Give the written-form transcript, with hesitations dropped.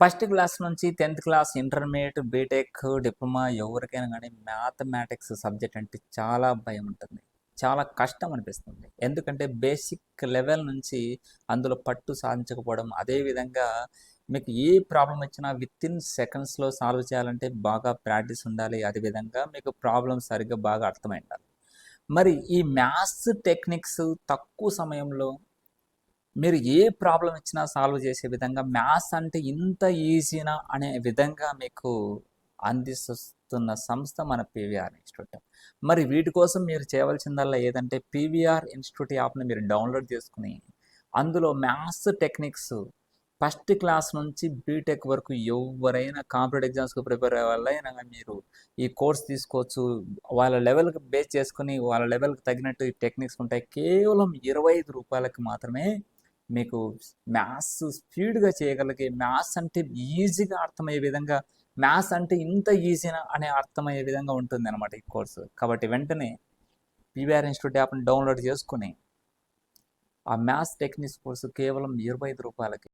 First class నుంచి 10th class, intermediate, BTech, diploma ఎవరికైనా గానీ మ్యాథమెటిక్స్ సబ్జెక్ట్ అంటే చాలా భయం ఉంటుంది. చాలా కష్టం అనిపిస్తుంది. ఎందుకంటే బేసిక్ లెవెల్ నుంచి అందులో పట్టు సాధించకపోవడం, అదేవిధంగా మీకు ఏ ప్రాబ్లమ్ వచ్చినా వితిన్ సెకండ్స్‌లో సాల్వ్ చేయాలంటే బాగా ప్రాక్టీస్ ఉండాలి. అదేవిధంగా మీకు ప్రాబ్లమ్ సరిగ్గా బాగా అర్థమై ఉండాలి. మరి ఈ మ్యాథ్స్ టెక్నిక్స్ తక్కువ సమయంలో మీరు ఏ ప్రాబ్లమ్ ఇచ్చినా సాల్వ్ చేసే విధంగా మ్యాథ్స్ అంటే ఇంత ఈజీనా అనే విధంగా మీకు అందిస్తున్న సంస్థ మన పీవీఆర్ ఇన్స్టిట్యూట్. మరి వీటి కోసం మీరు చేయవలసిందల్లా ఏదంటే పీవీఆర్ ఇన్స్టిట్యూట్ యాప్‌ని మీరు డౌన్లోడ్ చేసుకొని, అందులో మ్యాథ్స్ టెక్నిక్స్ ఫస్ట్ క్లాస్ నుంచి బీటెక్ వరకు ఎవరైనా కాంపిటేటివ్ ఎగ్జామ్స్‌కి ప్రిపేర్ అయ్యే వాళ్ళైనా గాని మీరు ఈ కోర్స్ తీసుకోవచ్చు. వాళ్ళ లెవెల్‌కి బేస్ చేసుకొని, వాళ్ళ లెవెల్‌కి తగినట్టు ఈ టెక్నిక్స్ ఉంటాయి. కేవలం రూ. 25కి మాత్రమే మీకు మ్యాథ్స్ స్పీడ్‌గా చేయగలిగే, మ్యాథ్స్ అంటే ఈజీగా అర్థమయ్యే విధంగా, మ్యాథ్స్ అంటే ఇంత ఈజీనా అనే అర్థమయ్యే విధంగా ఉంటుందన్నమాట ఈ కోర్సు. కాబట్టి వెంటనే పీవీఆర్ ఇన్స్టిట్యూట్ యాప్‌ని డౌన్లోడ్ చేసుకొని, ఆ మ్యాథ్స్ టెక్నిక్స్ కోర్సు కేవలం రూ. 25